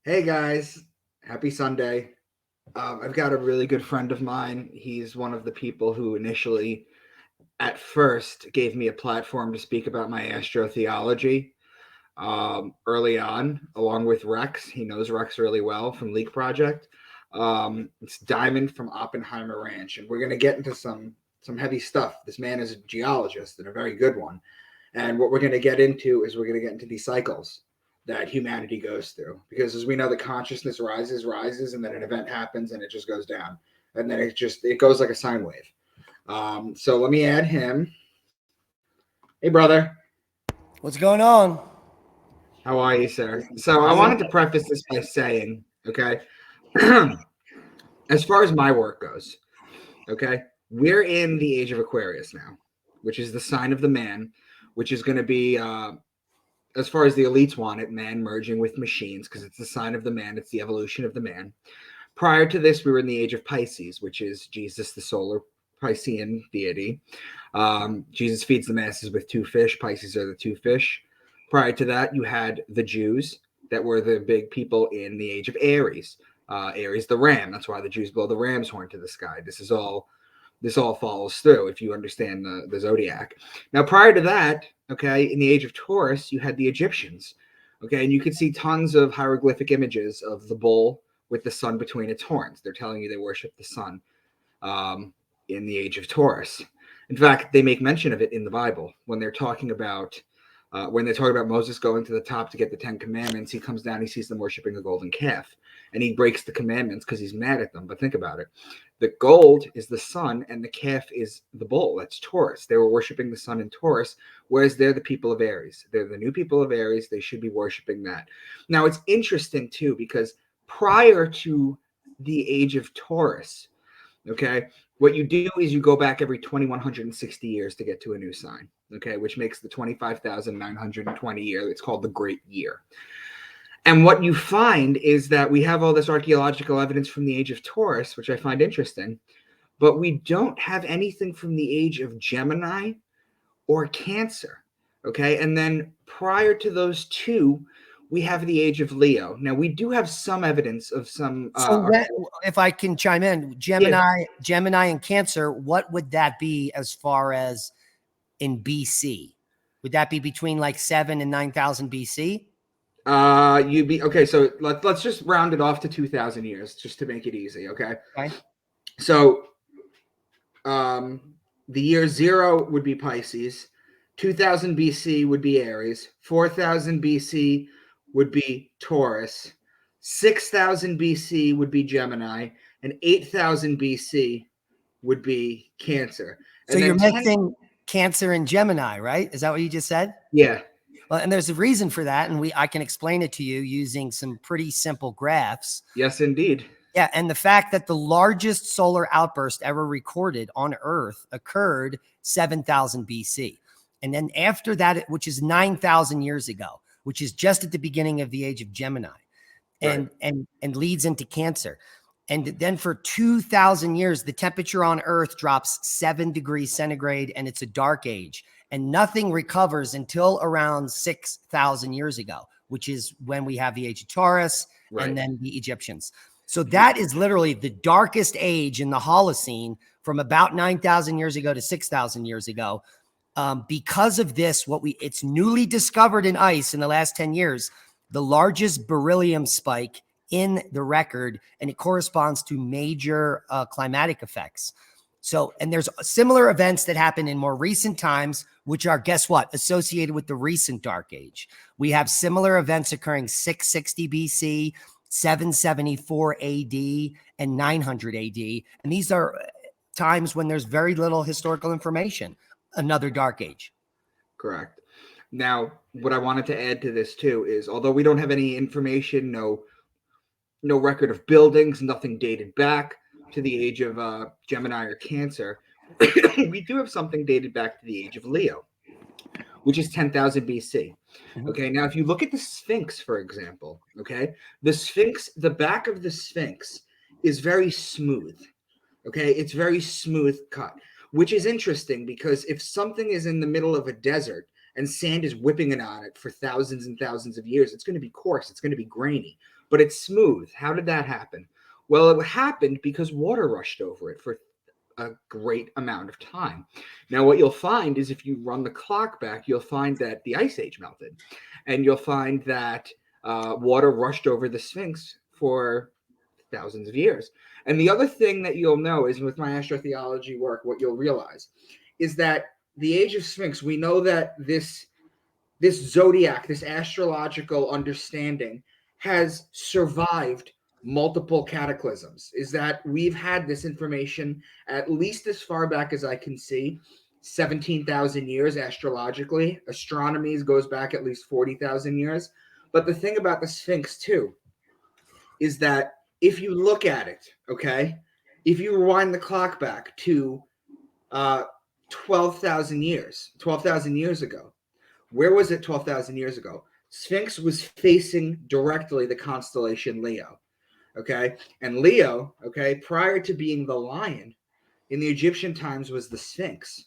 Hey guys, happy Sunday. I've got a really good friend of mine. He's one of the people who initially, at first, gave me a platform to speak about my astrotheology early on, along with Rex. He knows Rex really well from Leak Project. It's Diamond from Oppenheimer Ranch, and we're going to get into some heavy stuff. This man is a geologist and a very good one. And what we're going to get into is we're going to get into these cycles that humanity goes through. Because as we know, the consciousness rises, and then an event happens and it just goes down. And then it goes like a sine wave. So let me add him. Hey, brother. What's going on? How are you, sir? So I wanted to preface this by saying, okay, as far as my work goes, okay, we're in the age of Aquarius now, which is the sign of the man, which is going to be as far as the elites want it, man merging with machines, because it's the sign of the man, it's the evolution of the man. Prior to this, we were in the age of Pisces, which is Jesus, the solar Piscean deity. Jesus feeds the masses with two fish. Pisces are the two fish. Prior to that, you had the Jews that were the big people in the age of Aries. Aries, the ram. That's why the Jews blow the ram's horn to the sky. This all follows through if you understand the zodiac. Now, prior to that, okay, in the age of Taurus, you had the Egyptians, okay, and you could see tons of hieroglyphic images of the bull with the sun between its horns. They're telling you they worship the sun in the age of Taurus. In fact, they make mention of it in the Bible when they're talking about Moses going to the top to get the 10 Commandments. He comes down, he sees them worshiping a golden calf, and he breaks the commandments because he's mad at them. But think about it. The gold is the sun, and the calf is the bull. That's Taurus. They were worshiping the sun in Taurus, whereas they're the people of Aries. They're the new people of Aries. They should be worshiping that. Now, it's interesting, too, because prior to the age of Taurus, okay, what you do is you go back every 2160 years to get to a new sign, okay, which makes the 25,920 year. It's called the Great Year. And what you find is that we have all this archaeological evidence from the age of Taurus, which I find interesting, but we don't have anything from the age of Gemini or Cancer, okay? And then prior to those two, we have the age of Leo. Now, we do have some evidence of some. If I can chime in, Gemini and Cancer, what would that be as far as in BC? Would that be between like 7 and 9,000 BC? You'd be okay. So let's just round it off to 2,000 years, just to make it easy. Okay. Okay. So, the year zero would be Pisces, 2000 BC would be Aries, 4000 BC would be Taurus, 6000 BC would be Gemini, and 8000 BC would be Cancer. So you're mixing Cancer and Gemini, right? Is that what you just said? Yeah. Well, and there's a reason for that, and I can explain it to you using some pretty simple graphs. Yes, indeed. Yeah, and the fact that the largest solar outburst ever recorded on Earth occurred 7,000 BC. And then after that, which is 9,000 years ago, which is just at the beginning of the age of Gemini, and leads into Cancer. And then for 2,000 years, the temperature on Earth drops 7 degrees centigrade, and it's a dark age. And nothing recovers until around 6,000 years ago, which is when we have the age of Taurus and then the Egyptians. So that is literally the darkest age in the Holocene from about 9,000 years ago to 6,000 years ago. Because of this, it's newly discovered in ice in the last 10 years, the largest beryllium spike in the record, and it corresponds to major climatic effects. So, and there's similar events that happen in more recent times, which are, guess what, associated with the recent dark age. We have similar events occurring 660 BC, 774 AD, and 900 AD. And these are times when there's very little historical information. Another dark age. Correct. Now, what I wanted to add to this too is, although we don't have any information, no record of buildings, nothing dated back to the age of Gemini or Cancer, we do have something dated back to the age of Leo, which is 10,000 BC. Okay, now if you look at the Sphinx, for example, okay, the back of the Sphinx is very smooth. Okay, it's very smooth cut, which is interesting because if something is in the middle of a desert and sand is whipping it on it for thousands and thousands of years, it's going to be coarse, it's going to be grainy. but it's smooth. How did that happen? Well, it happened because water rushed over it for a great amount of time. Now, what you'll find is if you run the clock back, you'll find that the ice age melted, and you'll find that water rushed over the Sphinx for thousands of years. And the other thing that you'll know is with my astrotheology work, what you'll realize is that the age of Sphinx, we know that this zodiac, this astrological understanding has survived multiple cataclysms. Is that we've had this information at least as far back as I can see, 17,000 years astrologically. Astronomy goes back at least 40,000 years. But the thing about the Sphinx too is that if you look at it, okay, if you rewind the clock back to 12,000 years ago, where was it 12,000 years ago? Sphinx was facing directly the constellation Leo, okay? And Leo, okay, prior to being the lion, in the Egyptian times was the Sphinx,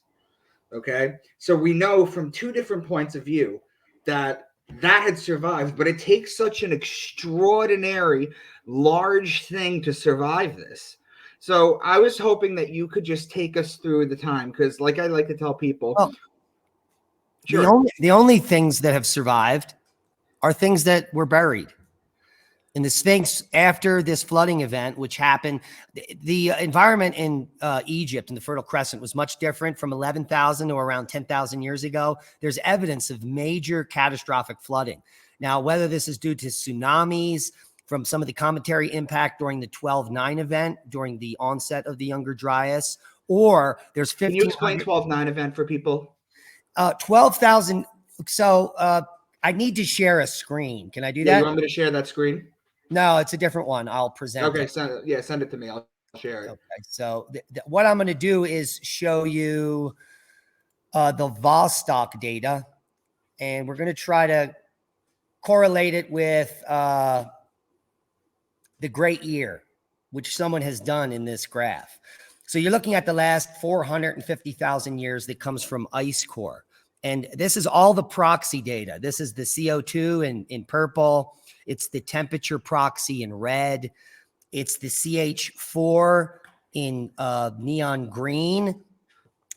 okay? So we know from two different points of view that had survived, but it takes such an extraordinary large thing to survive this. So I was hoping that you could just take us through the time, because like I like to tell people, Well, sure. the only things that have survived are things that were buried. And the Sphinx, after this flooding event, which happened, the environment in Egypt and the Fertile Crescent was much different from 11,000 to around 10,000 years ago. There's evidence of major catastrophic flooding. Now, whether this is due to tsunamis, from some of the cometary impact during the 12-9 event, during the onset of the Younger Dryas, or there's 15. Can you explain 12-9 event for people? 12,000. So I need to share a screen. Can I do that? You want me to share that screen? No, it's a different one. I'll present Okay, it. send it to me. I'll share it. Okay, so what I'm going to do is show you the Vostok data, and we're going to try to correlate it with the Great Year, which someone has done in this graph. So you're looking at the last 450,000 years that comes from ice core. And this is all the proxy data. This is the CO2 in purple. It's the temperature proxy in red. It's the CH4 in neon green.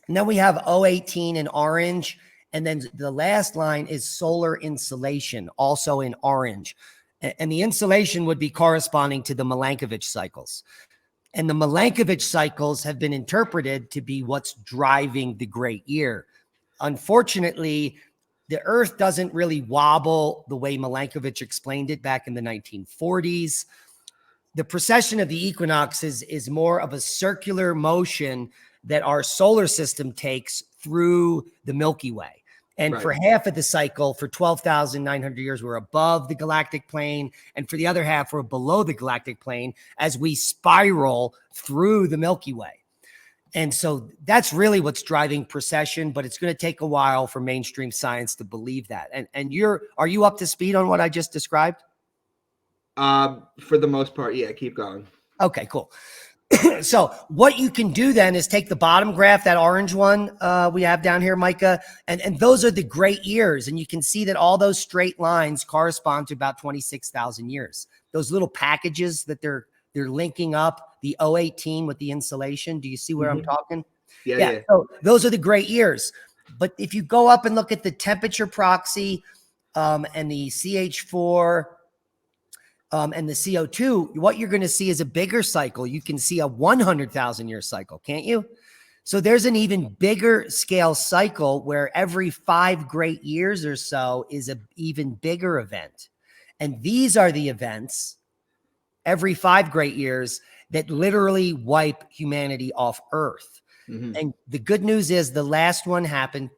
And then we have O18 in orange. And then the last line is solar insolation, also in orange. And the insolation would be corresponding to the Milankovitch cycles. And the Milankovitch cycles have been interpreted to be what's driving the Great Year. Unfortunately, the Earth doesn't really wobble the way Milankovitch explained it back in the 1940s. The precession of the equinoxes is more of a circular motion that our solar system takes through the Milky Way. And for half of the cycle, for 12,900 years, we're above the galactic plane. And for the other half, we're below the galactic plane as we spiral through the Milky Way. And so that's really what's driving precession, but it's going to take a while for mainstream science to believe that. And are you up to speed on what I just described? For the most part, yeah, keep going. Okay, cool. So what you can do then is take the bottom graph, that orange one we have down here, Micah, and those are the great years. And you can see that all those straight lines correspond to about 26,000 years. Those little packages that they're linking up, the O18 with the insulation. Do you see where I'm talking? Yeah. So those are the great years. But if you go up and look at the temperature proxy and the CH4, and the CO2, what you're going to see is a bigger cycle. You can see a 100,000 year cycle, can't you? So there's an even bigger scale cycle where every 5 great years or so is an even bigger event. And these are the events every 5 great years that literally wipe humanity off Earth. And the good news is the last one happened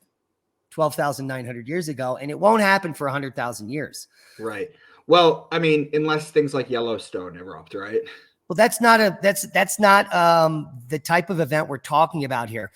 12,900 years ago, and it won't happen for 100,000 years. Right. Well, I mean, unless things like Yellowstone erupt, right? Well, that's not the type of event we're talking about here.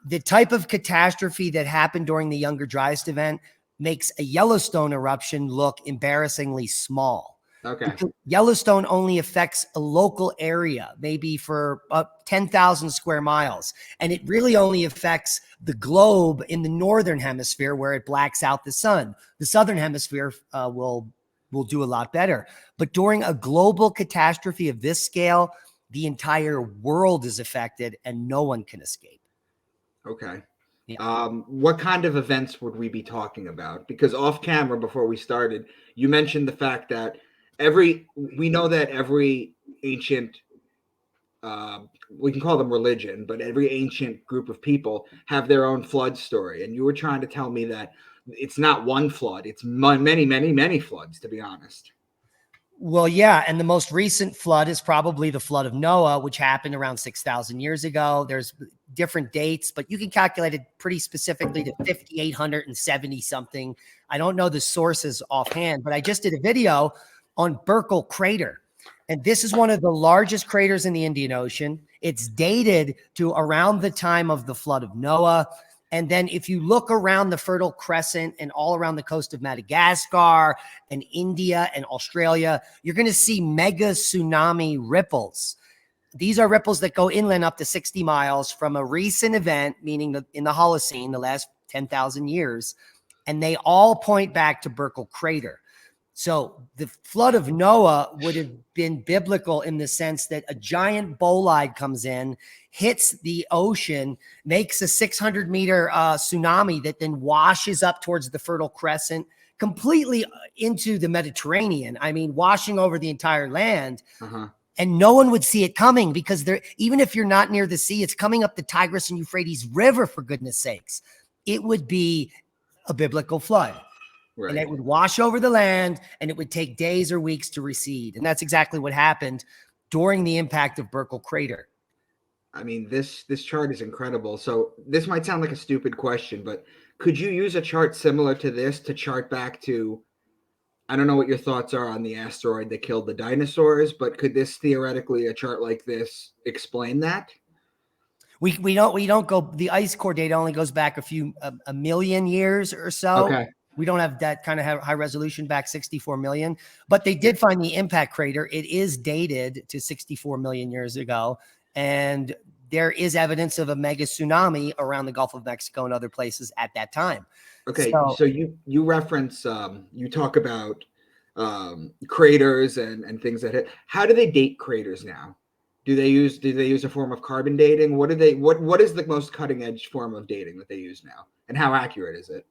The type of catastrophe that happened during the Younger Dryas event makes a Yellowstone eruption look embarrassingly small. Okay. Because Yellowstone only affects a local area, maybe for 10,000 square miles. And it really only affects the globe in the northern hemisphere where it blacks out the sun. The southern hemisphere will will do a lot better. But during a global catastrophe of this scale, the entire world is affected and no one can escape. Okay. Yeah. What kind of events would we be talking about? Because off camera, before we started, you mentioned the fact that we know that every ancient, we can call them religion, but every ancient group of people have their own flood story. And you were trying to tell me that it's not one flood, it's many, many, many floods, to be honest. Well, yeah. And the most recent flood is probably the flood of Noah, which happened around 6,000 years ago. There's different dates, but you can calculate it pretty specifically to 5,870 something. I don't know the sources offhand, but I just did a video on Burkle Crater. And this is one of the largest craters in the Indian Ocean. It's dated to around the time of the flood of Noah. And then if you look around the Fertile Crescent and all around the coast of Madagascar and India and Australia, you're going to see mega tsunami ripples. These are ripples that go inland up to 60 miles from a recent event, meaning in the Holocene, the last 10,000 years. And they all point back to Burkle Crater. So the flood of Noah would have been biblical in the sense that a giant bolide comes in, hits the ocean, makes a 600-meter tsunami that then washes up towards the Fertile Crescent, completely into the Mediterranean. I mean, washing over the entire land. And no one would see it coming because even if you're not near the sea, it's coming up the Tigris and Euphrates River, for goodness sakes. It would be a biblical flood. Right. And it would wash over the land and it would take days or weeks to recede. And that's exactly what happened during the impact of Burkle Crater. I mean, this chart is incredible. So this might sound like a stupid question, but could you use a chart similar to this to chart back to, I don't know what your thoughts are on the asteroid that killed the dinosaurs, but could this theoretically, a chart like this, explain that? We don't go, the ice core data only goes back a million years or so. Okay. We don't have that kind of high resolution back 64 million, but they did find the impact crater. It is dated to 64 million years ago. And there is evidence of a mega tsunami around the Gulf of Mexico and other places at that time. Okay. So you reference, you talk about craters and things that hit. How do they date craters now? Do they use a form of carbon dating? What is the most cutting edge form of dating that they use now? And how accurate is it?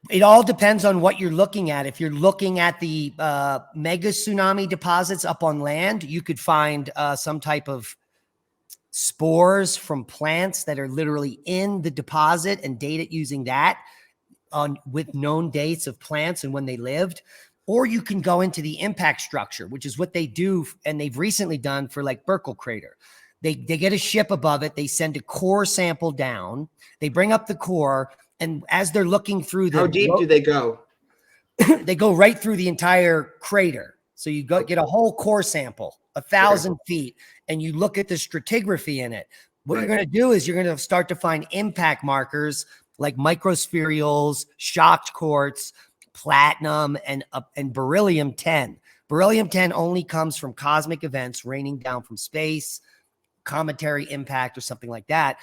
It all depends on what you're looking at. If you're looking at the mega tsunami deposits up on land, you could find some type of spores from plants that are literally in the deposit and date it using that with known dates of plants and when they lived. Or you can go into the impact structure, which is what they do. And they've recently done for like Burkle Crater. They get a ship above it. They send a core sample down. They bring up the core. And as they're looking through how deep do they go? They go right through the entire crater. So you get a whole core sample, 1,000 feet, and you look at the stratigraphy in it. What you're going to do is you're going to start to find impact markers like microspherules, shocked quartz, platinum, and beryllium-10. Beryllium-10 only comes from cosmic events raining down from space, cometary impact, or something like that.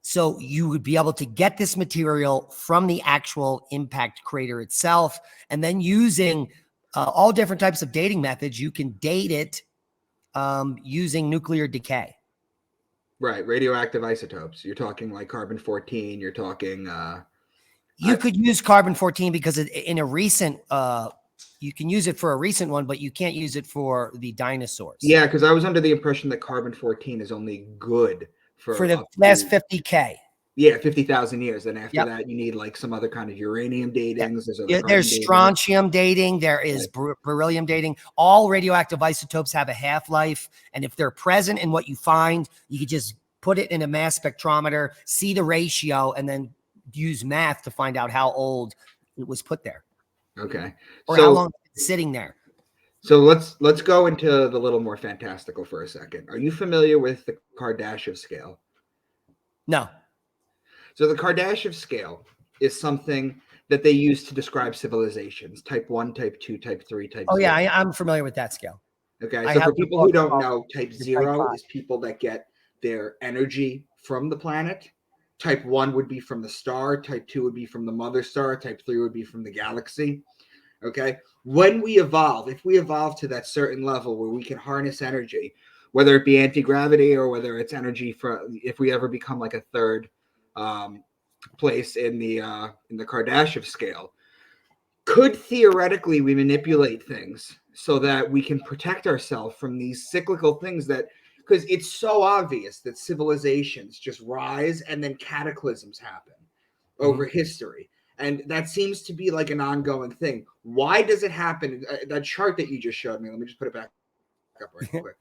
So you would be able to get this material from the actual impact crater itself. And then using all different types of dating methods, you can date it using nuclear decay. Right. Radioactive isotopes. You're talking like carbon-14. You're talking... you could use carbon-14 because in a recent... you can use it for a recent one, but you can't use it for the dinosaurs. Yeah, because I was under the impression that carbon-14 is only good for the last 50K. Yeah, 50,000 years. And after that, you need like some other kind of uranium datings. There's strontium dating. There is beryllium dating. All radioactive isotopes have a half-life. And if they're present in what you find, you could just put it in a mass spectrometer, see the ratio, and then use math to find out how old it was put there. Okay. Or how long it's sitting there. So let's go into the little more fantastical for a second. Are you familiar with the Kardashev scale? No. So the Kardashev scale is something that they use to describe civilizations, type 1, type 2, type 3, type 0. Yeah, I'm familiar with that scale. Okay, so for people who don't know, type 0 is people that get their energy from the planet. Type 1 would be from the star, type 2 would be from the mother star, type 3 would be from the galaxy. Okay. When we evolve, if we evolve to that certain level where we can harness energy, whether it be anti-gravity or whether it's energy for, if we ever become like a third place in the Kardashev scale, could theoretically we manipulate things so that we can protect ourselves from these cyclical things that, because it's so obvious that civilizations just rise and then cataclysms happen over history, and that seems to be like an ongoing thing. Why does it happen? That chart that you just showed me, let me just put it back up right quick.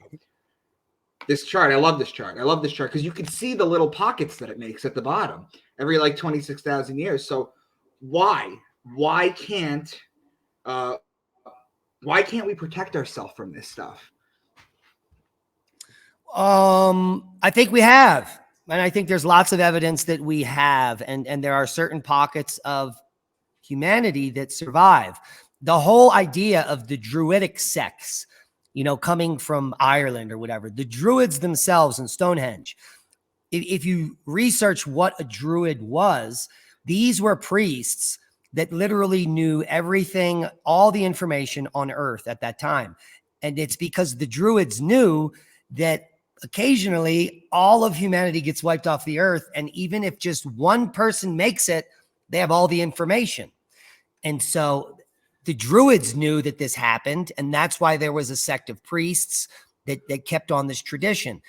This chart, I love this chart. I love this chart because you can see the little pockets that it makes at the bottom every like 26,000 years. So why can't uh, why can't we protect ourselves from this stuff? I think we have, and I think there's lots of evidence that we have, and there are certain pockets of humanity that survive. The whole idea of the Druidic sects, you know, coming from Ireland or whatever, the Druids themselves in Stonehenge. If you research what a Druid was, these were priests that literally knew everything, all the information on Earth at that time. And it's because the Druids knew that occasionally all of humanity gets wiped off the Earth. And even if just one person makes it, they have all the information. And so the Druids knew that this happened. And that's why there was a sect of priests that kept on this tradition.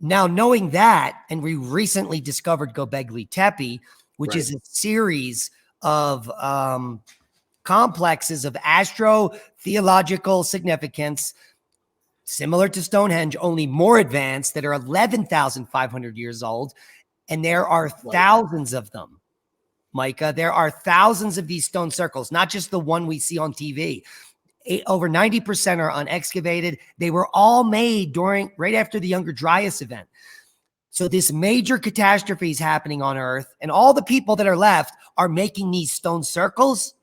Now, knowing that, and we recently discovered Gobekli Tepe, which is a series of complexes of astro-theological significance, similar to Stonehenge, only more advanced, that are 11,500 years old. And there are thousands of them, Micah. There are thousands of these stone circles, not just the one we see on TV. Over 90% are unexcavated. They were all made right after the Younger Dryas event. So this major catastrophe is happening on Earth, and all the people that are left are making these stone circles.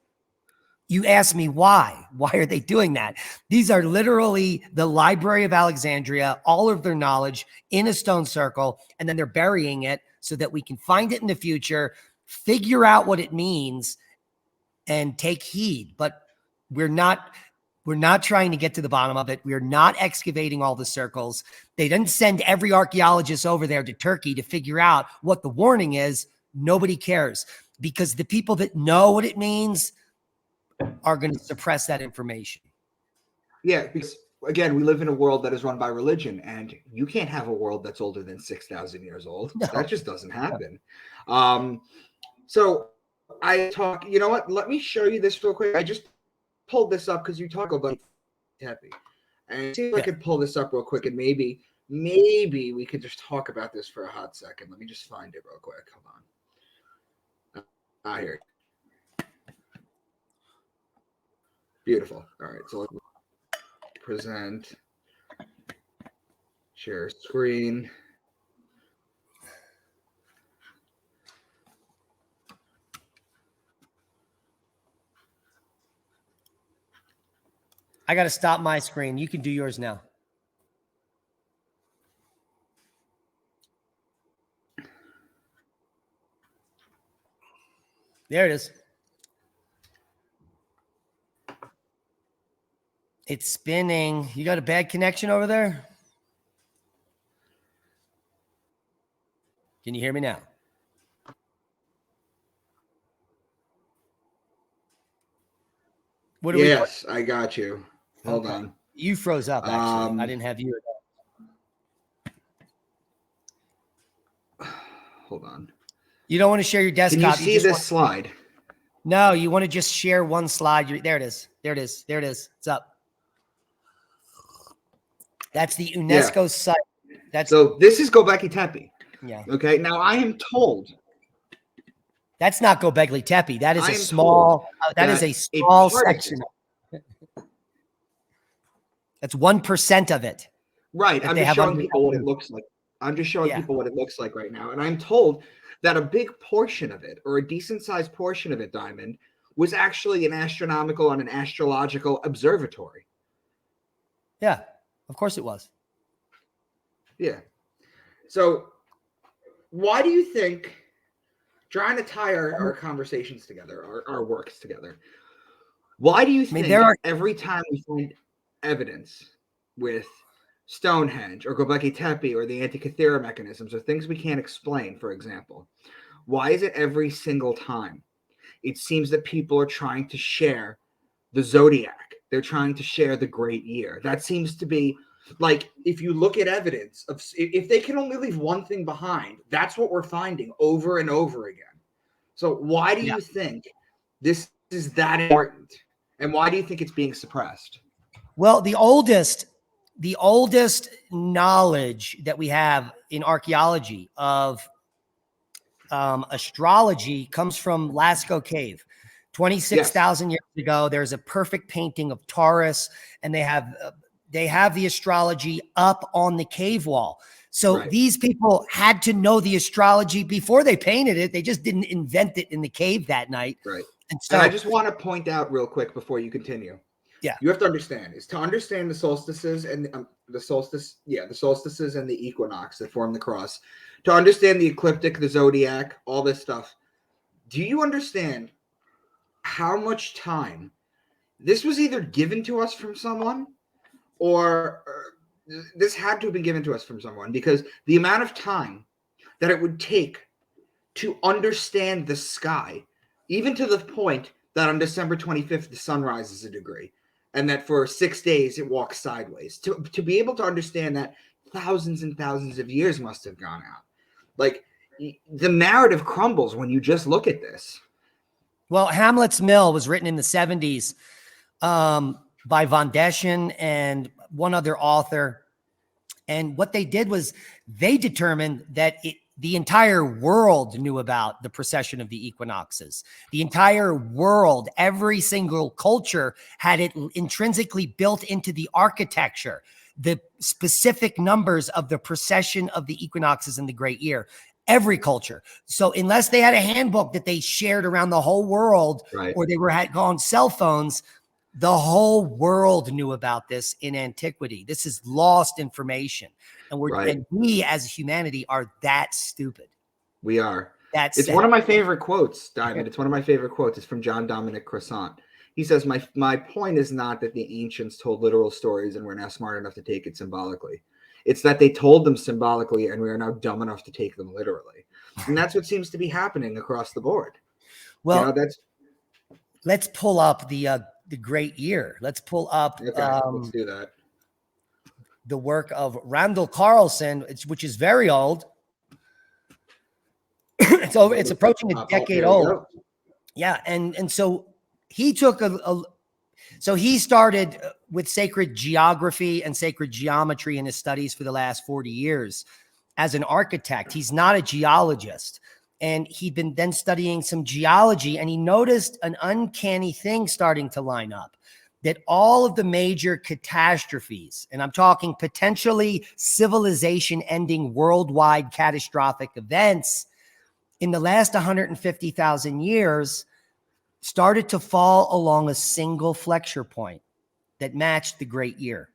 You ask me why? Why are they doing that? These are literally the Library of Alexandria, all of their knowledge in a stone circle, and then they're burying it so that we can find it in the future, figure out what it means, and take heed. But we're not trying to get to the bottom of it. We're not excavating all the circles. They didn't send every archaeologist over there to Turkey to figure out what the warning is. Nobody cares, because the people that know what it means are going to suppress that information. Yeah, because again, we live in a world that is run by religion, and you can't have a world that's older than 6,000 years old. No. That just doesn't happen. So I talk, you know what? Let me show you this real quick. I just pulled this up because you talk about Tepe. And see if I could pull this up real quick, and maybe we could just talk about this for a hot second. Let me just find it real quick. Hold on. Here. Beautiful. All right, so let's present, share screen. I got to stop my screen. You can do yours now. There it is. It's spinning. You got a bad connection over there? Can you hear me now? What Yes, I got you. Hold on. You froze up, actually. I didn't have you at all. Hold on. You don't want to share your desktop. Can you see this slide? No, you want to just share one slide. There it is. There it is. There it is. It's up. That's the UNESCO site. So this is Gobekli Tepe. Yeah. Okay. Now I am told. That's not Gobekli Tepe. That is a small. That is a small section. That's 1% of it. Right. I'm just showing people what it looks like. I'm just showing people what it looks like right now. And I'm told that a big portion of it, or a decent sized portion of it, Diamond, was actually an astronomical and an astrological observatory. Yeah, of course it was. Yeah. So why do you think, trying to tie our conversations together, our works together, Why do you I mean, think every time we find evidence with Stonehenge or Göbekli Tepe or the Antikythera mechanisms or things we can't explain, for example, why is it every single time it seems that people are trying to share the zodiac? They're trying to share the great year. That seems to be like, if you look at evidence of, if they can only leave one thing behind, that's what we're finding over and over again. So why do you think this is that important? And why do you think it's being suppressed? Well, the oldest knowledge that we have in archaeology of astrology comes from Lascaux Cave. 26,000 years ago, there's a perfect painting of Taurus, and they have the astrology up on the cave wall. So these people had to know the astrology before they painted it. They just didn't invent it in the cave that night. Right. And so I just want to point out real quick before you continue. Yeah. You have to understand the solstices and the solstices and the equinox that form the cross. To understand the ecliptic, the zodiac, all this stuff. Do you understand how much time this was either given to us from someone or this had to have been given to us from someone, because the amount of time that it would take to understand the sky, even to the point that on December 25th, the sun rises a degree, and that for 6 days it walks sideways. To be able to understand that, thousands and thousands of years must have gone out. Like, the narrative crumbles when you just look at this. Well, Hamlet's Mill was written in the 70s by Von Deschen and one other author. And what they did was they determined that the entire world knew about the precession of the equinoxes. The entire world, every single culture had it intrinsically built into the architecture, the specific numbers of the precession of the equinoxes in the great year. Every culture. So unless they had a handbook that they shared around the whole world, or they had on cell phones, the whole world knew about this in antiquity. This is lost information. And we as humanity are that stupid. We are. It's one of my favorite quotes, Diamond. It's one of my favorite quotes. It's from John Dominic Cressant. He says, my point is not that the ancients told literal stories and we're now smart enough to take it symbolically. It's that they told them symbolically and we are now dumb enough to take them literally. And that's what seems to be happening across the board. Well, let's pull up the great year. Let's pull up let's do that. The work of Randall Carlson, which is very old. It's approaching a decade old. Yeah, and so he took so he started with sacred geography and sacred geometry in his studies for the last 40 years as an architect. He's not a geologist. And he'd been then studying some geology, and he noticed an uncanny thing starting to line up, that all of the major catastrophes, and I'm talking potentially civilization-ending worldwide catastrophic events in the last 150,000 years started to fall along a single flexure point that matched the great year.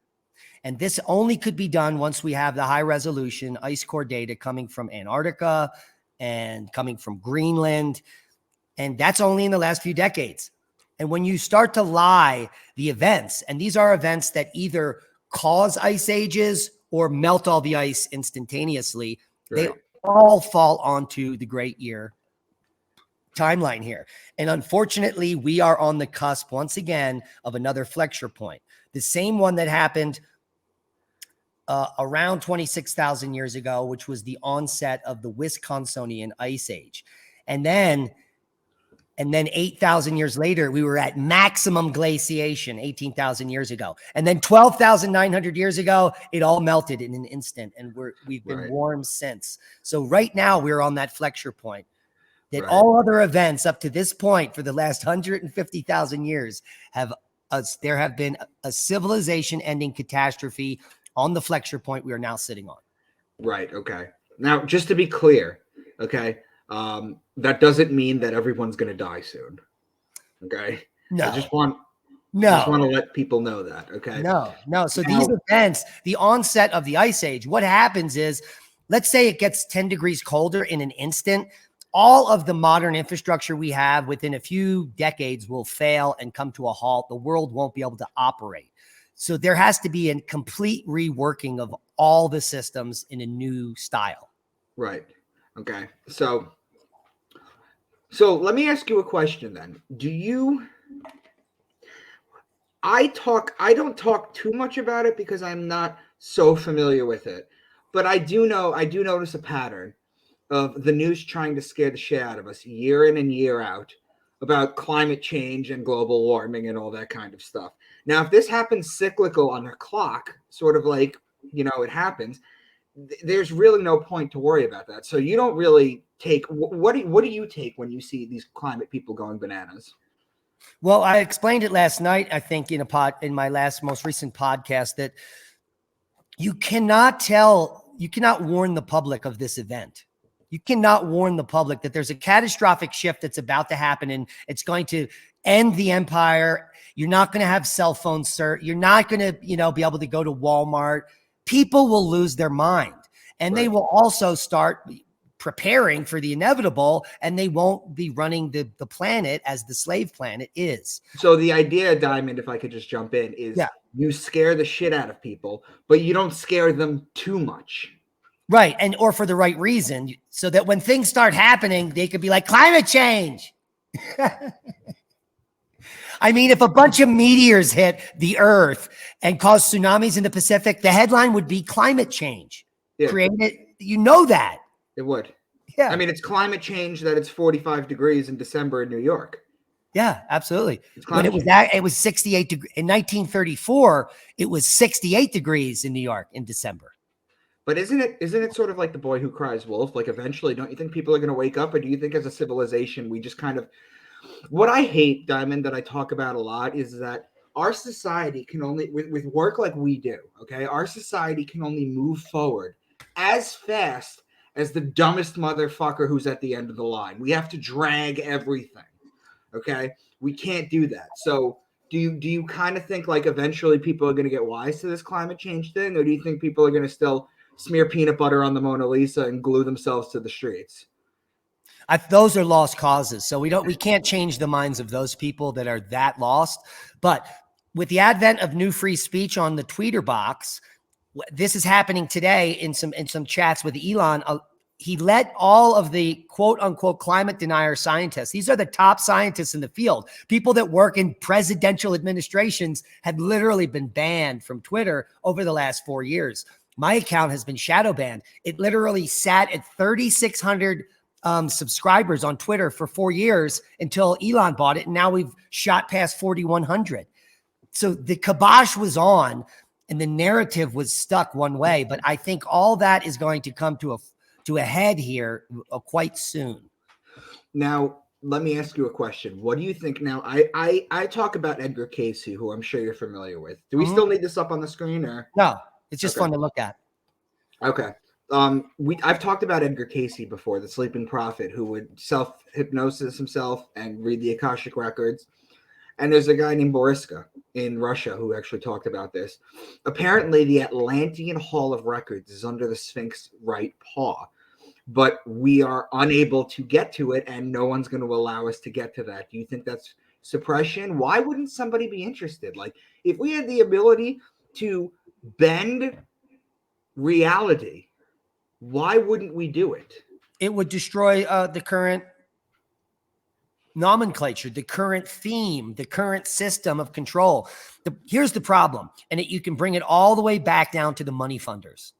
And this only could be done once we have the high resolution ice core data coming from Antarctica and coming from Greenland. And that's only in the last few decades. And when you start to lie the events, and these are events that either cause ice ages or melt all the ice instantaneously, they all fall onto the great year timeline here. And unfortunately, we are on the cusp once again of another flexure point, the same one that happened around 26,000 years ago, which was the onset of the Wisconsinian Ice Age. And then 8,000 years later, we were at maximum glaciation 18,000 years ago. And then 12,900 years ago, it all melted in an instant. And we've been warm since. So right now we're on that flexure point that all other events up to this point for the last 150,000 years there have been a civilization ending catastrophe on the flexure point we are now sitting on. Right. Okay. Now, just to be clear, okay, that doesn't mean that everyone's going to die soon. Okay. No. I just want to let people know that. Okay. No. So these events, the onset of the ice age, what happens is, let's say it gets 10 degrees colder in an instant. all of the modern infrastructure we have within a few decades will fail and come to a halt. The world won't be able to operate. So there has to be a complete reworking of all the systems in a new style. Right. Okay. So let me ask you a question then. I don't talk too much about it because I'm not so familiar with it. But I do notice a pattern of the news trying to scare the shit out of us year in and year out about climate change and global warming and all that kind of stuff. Now, if this happens cyclical on a clock, sort of like, it happens, there's really no point to worry about that. So you don't really take, what do you take when you see these climate people going bananas? Well, I explained it last night, I think in my most recent podcast, that you cannot warn the public of this event. You cannot warn the public that there's a catastrophic shift that's about to happen and it's going to end the empire. You're not going to have cell phones, sir. You're not going to, be able to go to Walmart. People will lose their mind, and they will also start preparing for the inevitable, and they won't be running the planet as the slave planet is. So the idea, Diamond, if I could just jump in, is you scare the shit out of people, but you don't scare them too much. Right. Or for the right reason, so that when things start happening, they could be like climate change. I mean, if a bunch of meteors hit the earth and cause tsunamis in the Pacific, the headline would be climate change. Yeah. Created, that. It would. Yeah. I mean, it's climate change that it's 45 degrees in December in New York. Yeah, absolutely. When it was 68 degrees in 1934, it was 68 degrees in New York in December. But isn't it sort of like The Boy Who Cries Wolf? Like eventually, don't you think people are going to wake up? Or do you think as a civilization, we just kind of, what I hate, Diamond, that I talk about a lot is that our society can only, with work like we do, okay, our society can only move forward as fast as the dumbest motherfucker who's at the end of the line. We have to drag everything, okay? We can't do that. So do you kind of think like eventually people are going to get wise to this climate change thing? Or do you think people are going to still smear peanut butter on the Mona Lisa and glue themselves to the streets? Those are lost causes. So we can't change the minds of those people that are that lost. But with the advent of new free speech on the Twitter box, this is happening today in some chats with Elon. He let all of the quote unquote climate denier scientists, these are the top scientists in the field, people that work in presidential administrations, had literally been banned from Twitter over the last 4 years. My account has been shadow banned. It literally sat at 3,600 subscribers on Twitter for 4 years until Elon bought it. And now we've shot past 4,100. So the kibosh was on and the narrative was stuck one way. But I think all that is going to come to a head here quite soon. Now, let me ask you a question. What do you think now? I talk about Edgar Cayce, who I'm sure you're familiar with. Do we still need this up on the screen or? No, it's just fun to look at. Okay. I've talked about Edgar Cayce before, the sleeping prophet who would self-hypnosis himself and read the Akashic records. And there's a guy named Boriska in Russia who actually talked about this. Apparently, the Atlantean Hall of Records is under the Sphinx's right paw, but we are unable to get to it, and no one's going to allow us to get to that. Do you think that's suppression? Why wouldn't somebody be interested? Like, if we had the ability to bend reality, why wouldn't we do it? It would destroy the current nomenclature, the current theme, the current system of control. Here's the problem, and you can bring it all the way back down to the money funders.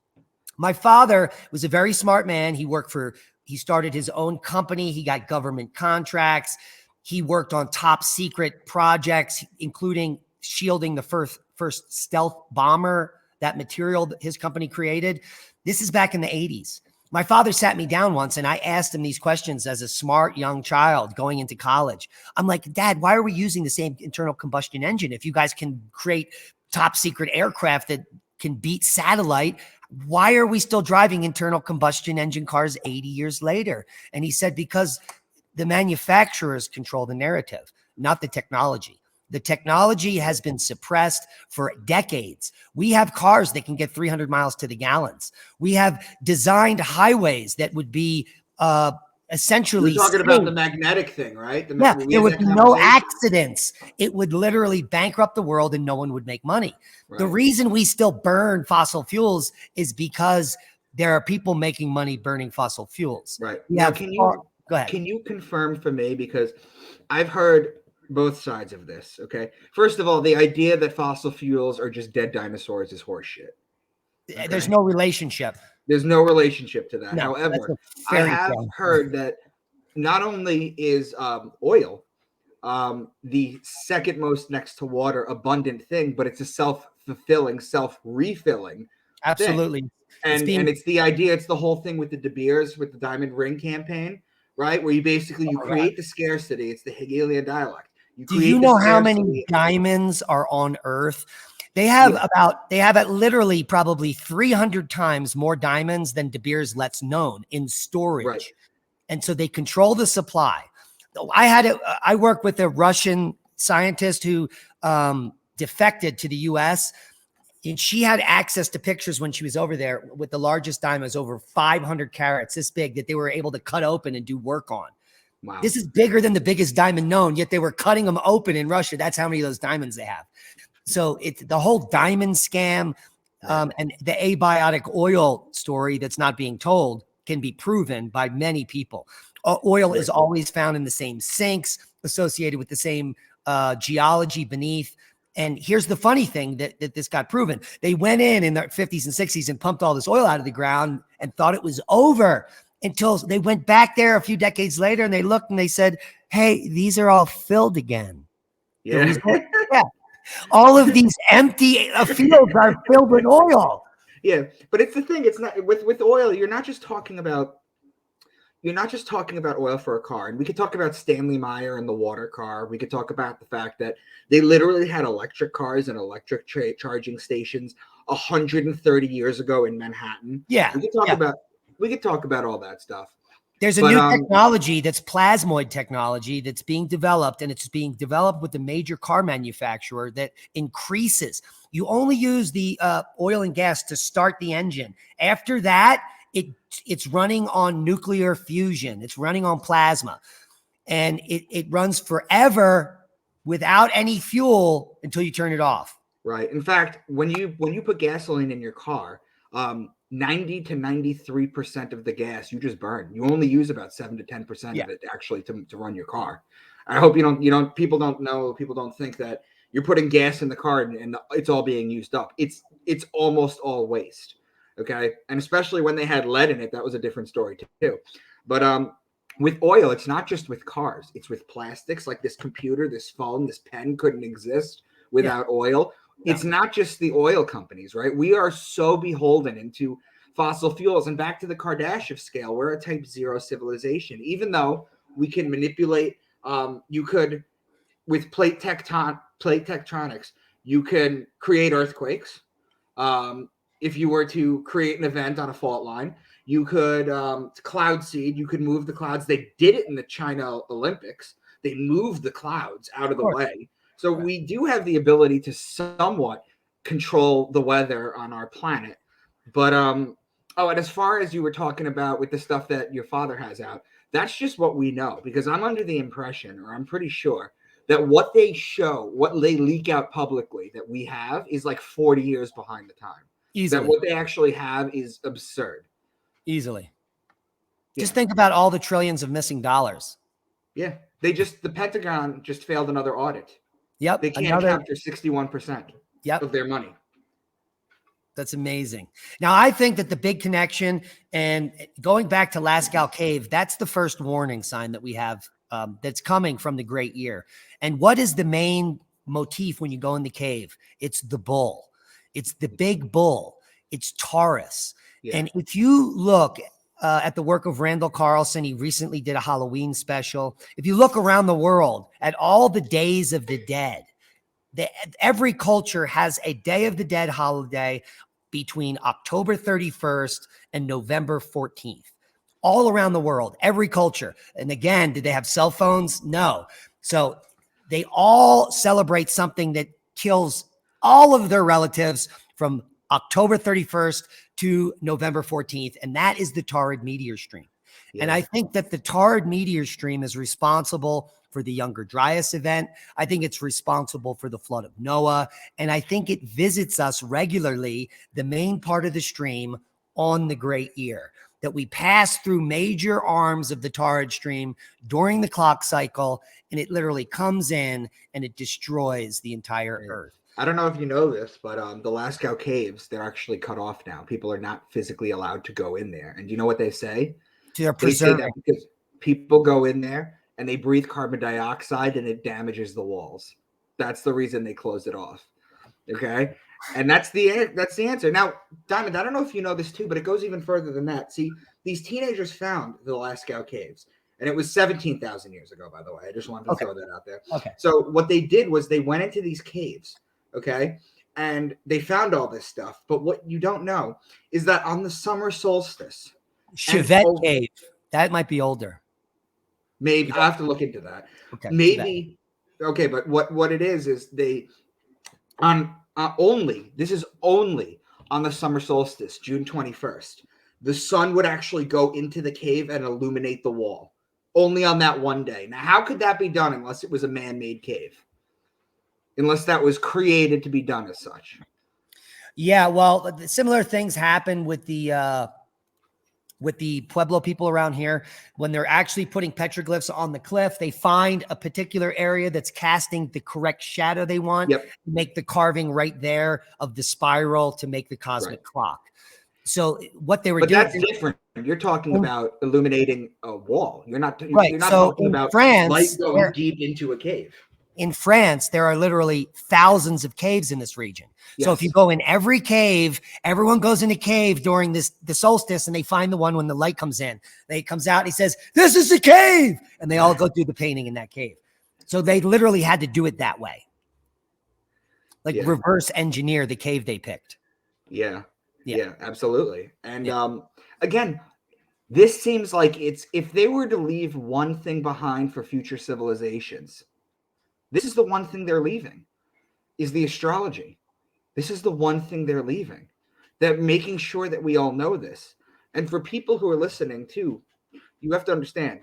My father was a very smart man. He started his own company. He got government contracts. He worked on top secret projects, including shielding the first stealth bomber, that material that his company created. This is back in the 80s. My father sat me down once and I asked him these questions as a smart young child going into college. I'm like, Dad, why are we using the same internal combustion engine? If you guys can create top secret aircraft that can beat satellite, why are we still driving internal combustion engine cars 80 years later? And he said, because the manufacturers control the narrative, not the technology. The technology has been suppressed for decades. We have cars that can get 300 miles to the gallons. We have designed highways that would be essentially You're talking about safe. the magnetic thing, right? Yeah, We there had would that be no conversation. accidents. It would literally bankrupt the world and no one would make money. The Right. reason we still burn fossil fuels is because there are people making money burning fossil fuels. Right. We Now, have, go ahead. can you confirm for me, because I've heard both sides of this, okay? First of all, the idea that fossil fuels are just dead dinosaurs is horseshit. There's Okay? no relationship. There's no relationship to that. No, that's However, a I fairy have tale. heard that not only is oil the second most next to water abundant thing, but it's a self-fulfilling, self-refilling thing. Absolutely. And it's the idea, it's the whole thing with the De Beers, with the Diamond Ring campaign, right? Where you basically you Oh my God. create the scarcity. It's the Hegelian dialect. You Do you create the know how many scarcity. diamonds are on Earth? They have at literally probably 300 times more diamonds than De Beers lets known in storage. Right. And so they control the supply. I work with a Russian scientist who defected to the US, and she had access to pictures when she was over there with the largest diamonds, over 500 carats, this big, that they were able to cut open and do work on. Wow. This is bigger than the biggest diamond known, yet they were cutting them open in Russia. That's how many of those diamonds they have. So it's the whole diamond scam and the abiotic oil story that's not being told can be proven by many people. Oil is always found in the same sinks, associated with the same geology beneath. And here's the funny thing that this got proven. They went in the 50s and 60s and pumped all this oil out of the ground and thought it was over, until they went back there a few decades later and they looked and they said, hey, these are all filled again. Yeah. Yeah. All of these empty fields are filled with oil. Yeah. But it's the thing, it's not with oil, you're not just talking about oil for a car. And we could talk about Stanley Meyer and the water car. We could talk about the fact that they literally had electric cars and electric charging stations 130 years ago in Manhattan. Yeah. We could talk about all that stuff. There's a new technology that's plasmoid technology that's being developed, and it's being developed with the major car manufacturer that increases. You only use the oil and gas to start the engine. After that, it's running on nuclear fusion. It's running on plasma, and it runs forever without any fuel until you turn it off. Right. In fact, when you put gasoline in your car, 90 to 93% of the gas you just burn. You only use about 7 to 10% of it actually to run your car. I hope people don't think that you're putting gas in the car and it's all being used up. It's almost all waste. Okay. And especially when they had lead in it, that was a different story too. But with oil, it's not just with cars, it's with plastics. Like this computer, this phone, this pen couldn't exist without oil. It's not just the oil companies, right? We are so beholden into fossil fuels. And back to the Kardashev scale, we're a type 0 civilization. Even though we can manipulate, you could, with plate tectonics, you can create earthquakes. If you were to create an event on a fault line, you could cloud seed, you could move the clouds. They did it in the China Olympics. They moved the clouds out of the way. So we do have the ability to somewhat control the weather on our planet. But and as far as you were talking about with the stuff that your father has out, that's just what we know, because I'm under the impression, or I'm pretty sure, that what they show, what they leak out publicly that we have is like 40 years behind the time. Easily. That what they actually have is absurd. Easily. Yeah. Just think about all the trillions of missing dollars. Yeah. The Pentagon just failed another audit. Yep. They can't capture 61% of their money. That's amazing. Now, I think that the big connection, and going back to Lascaux Cave, that's the first warning sign that we have that's coming from the Great Year. And what is the main motif when you go in the cave? It's the bull. It's the big bull. It's Taurus. Yeah. And if you look at the work of Randall Carlson, he recently did a Halloween special. If you look around the world at all the days of the dead, every culture has a Day of the Dead holiday between October 31st and November 14th. All around the world, every culture. And again, did they have cell phones? No. So they all celebrate something that kills all of their relatives from October 31st to November 14th. And that is the Taurid meteor stream. And Yeah. I think that the Tard meteor stream is responsible for the Younger Dryas event. I think it's responsible for the flood of Noah. And I think it visits us regularly, the main part of the stream on the Great Year, that we pass through major arms of the Tard stream during the clock cycle, and it literally comes in and it destroys the entire Earth. I don't know if you know this, but the Lascaux caves, they're actually cut off now. People are not physically allowed to go in there. And you know what they say? They're They say preserving. that because people go in there and they breathe carbon dioxide and it damages the walls. That's the reason they close it off. Okay. And that's the answer. Now, Diamond, I don't know if you know this too, but it goes even further than that. See, these teenagers found the Lascaux caves, and it was 17,000 years ago, by the way. I just wanted to throw that out there. Okay. So what they did was they went into these caves, okay, and they found all this stuff. But what you don't know is that on the summer solstice, Chevette cave. That might be older. maybe I have to look into that. Okay. Maybe. Okay, but what it is they on this is only on the summer solstice, June 21st. The sun would actually go into the cave and illuminate the wall. Only on that one day. Now, how could that be done unless it was a man-made cave? Unless that was created to be done as such. Yeah, well, similar things happen with the Pueblo people around here. When they're actually putting petroglyphs on the cliff, they find a particular area that's casting the correct shadow they want. Yep. Make the carving right there of the spiral to make the cosmic clock. So what they were doing, that's different. You're talking about illuminating a wall. You're not right. So talking about France, light going deep into a cave. In France, there are literally thousands of caves in this region. Yes. So if you go in every cave, everyone goes in a cave during the solstice, and they find the one when the light comes in. He comes out and he says, "This is the cave," and they all go do the painting in that cave. So they literally had to do it that way, like reverse engineer the cave they picked. Yeah, absolutely. And again, this seems like if they were to leave one thing behind for future civilizations, this is the one thing they're leaving, is the astrology. This is the one thing they're leaving. They're making sure that we all know this. And for people who are listening too, you have to understand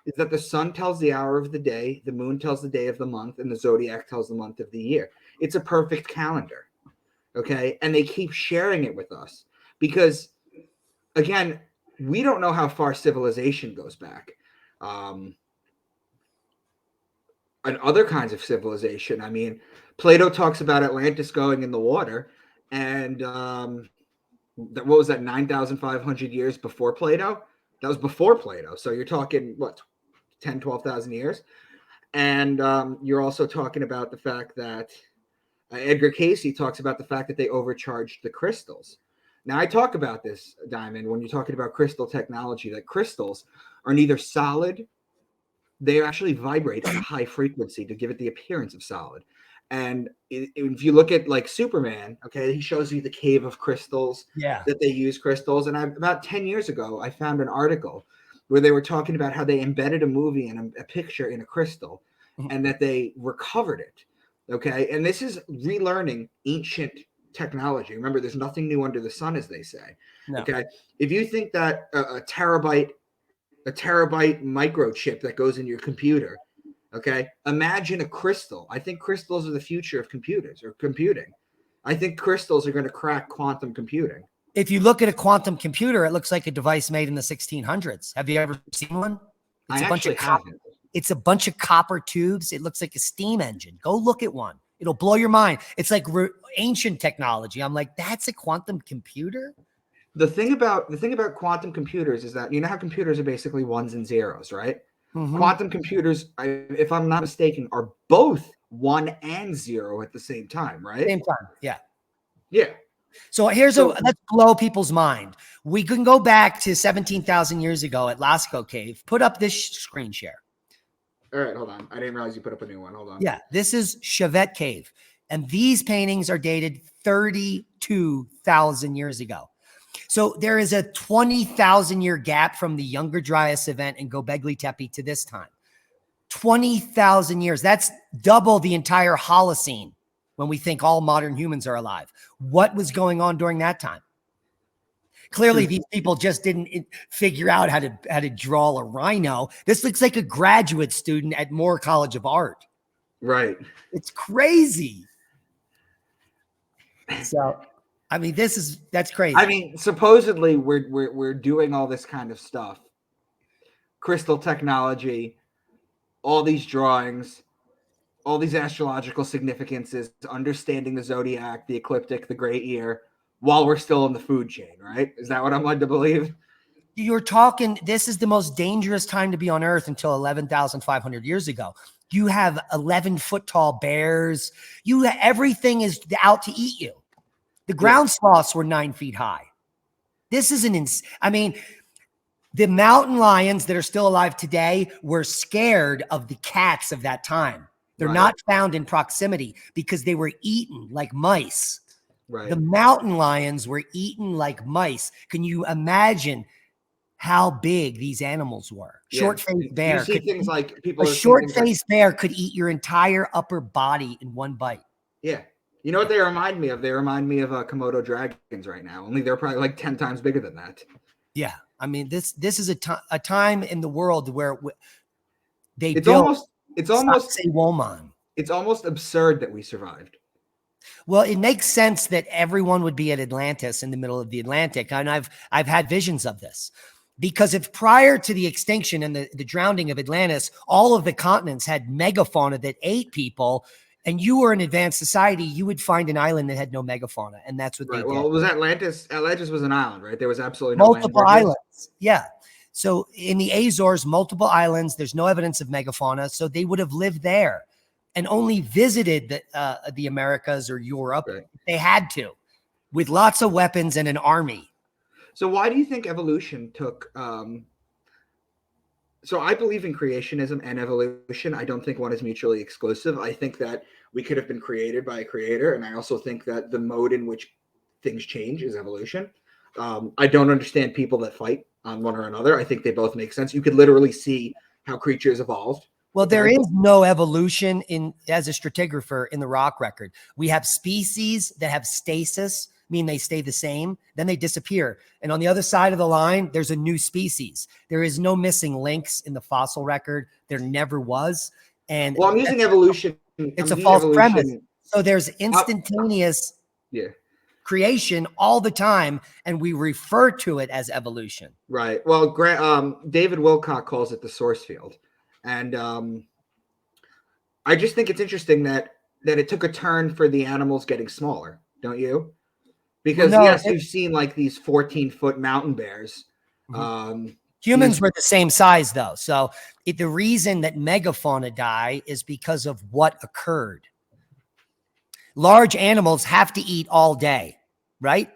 is that the sun tells the hour of the day, the moon tells the day of the month, and the zodiac tells the month of the year. It's a perfect calendar. Okay. And they keep sharing it with us because, again, we don't know how far civilization goes back. And other kinds of civilization. I mean, Plato talks about Atlantis going in the water, and what was that, 9,500 years before Plato? That was before Plato. So you're talking, what, 10, 12,000 years? And you're also talking about the fact that Edgar Cayce talks about the fact that they overcharged the crystals. Now, I talk about this, Diamond, when you're talking about crystal technology, that crystals are neither solid, they actually vibrate at a high frequency to give it the appearance of solid. And if you look at like Superman, okay, he shows you the cave of crystals that they use crystals. And about 10 years ago, I found an article where they were talking about how they embedded a movie and a picture in a crystal and that they recovered it. Okay. And this is relearning ancient technology. Remember, there's nothing new under the sun, as they say. No. Okay. If you think that a terabyte microchip that goes in your computer. Okay. Imagine a crystal. I think crystals are the future of computers or computing. I think crystals are going to crack quantum computing. If you look at a quantum computer, it looks like a device made in the 1600s. Have you ever seen one? It's a bunch of copper. It's a bunch of copper tubes. It looks like a steam engine. Go look at one. It'll blow your mind. It's like ancient technology. I'm like, that's a quantum computer? The thing about quantum computers is that, you know how computers are basically ones and zeros, right? Mm-hmm. Quantum computers, if I'm not mistaken, are both 1 and 0 at the same time, right? Same time, yeah. Yeah. So let's blow people's mind. We can go back to 17,000 years ago at Lascaux Cave. Put up this screen share. All right, hold on. I didn't realize you put up a new one. Hold on. Yeah, this is Chevette Cave. And these paintings are dated 32,000 years ago. So there is a 20,000 year gap from the Younger Dryas event in Göbekli Tepe to this time. 20,000 years. That's double the entire Holocene when we think all modern humans are alive. What was going on during that time? Clearly, these people just didn't figure out how to draw a rhino. This looks like a graduate student at Moore College of Art. Right. It's crazy. So, I mean, that's crazy. I mean, supposedly we're doing all this kind of stuff, crystal technology, all these drawings, all these astrological significances, understanding the zodiac, the ecliptic, the great year, while we're still in the food chain, right? Is that what I'm led to believe? You're talking, this is the most dangerous time to be on Earth until 11,500 years ago. You have 11-foot tall bears. Everything is out to eat you. The ground sloths were 9 feet high. This is I mean, the mountain lions that are still alive today were scared of the cats of that time. They're not found in proximity because they were eaten like mice. Right. The mountain lions were eaten like mice. Can you imagine how big these animals were? Short-faced bear. You see things like people. A short-faced bear could eat your entire upper body in one bite. Yeah. You know what they remind me of? They remind me of Komodo dragons right now. Only they're probably like 10 times bigger than that. Yeah. I mean, this is a time in the world where it's almost it's almost absurd that we survived. Well, it makes sense that everyone would be at Atlantis in the middle of the Atlantic. And I've had visions of this. Because if prior to the extinction and the drowning of Atlantis, all of the continents had megafauna that ate people, and you were an advanced society, you would find an island that had no megafauna, and that's what they did. Well, it was Atlantis. Atlantis was an island, right? There was absolutely no multiple islands. Yeah. So in the Azores, multiple islands. There's no evidence of megafauna, so they would have lived there and only visited the Americas or Europe. Right. They had to, with lots of weapons and an army. So why do you think evolution took? So I believe in creationism and evolution. I don't think one is mutually exclusive. I think that we could have been created by a creator. And I also think that the mode in which things change is evolution. I don't understand people that fight on one or another. I think they both make sense. You could literally see how creatures evolved. Well, there is no evolution as a stratigrapher in the rock record. We have species that have stasis, mean they stay the same, then they disappear. And on the other side of the line, there's a new species. There is no missing links in the fossil record. There never was. And well, I'm using evolution. It's a false premise. So there's instantaneous creation all the time, and we refer to it as evolution. Right. Well, David Wilcock calls it the source field. And I just think it's interesting that it took a turn for the animals getting smaller, don't you? Because you've seen like these 14-foot mountain bears. Humans were the same size, though. So the reason that megafauna die is because of what occurred. Large animals have to eat all day, right?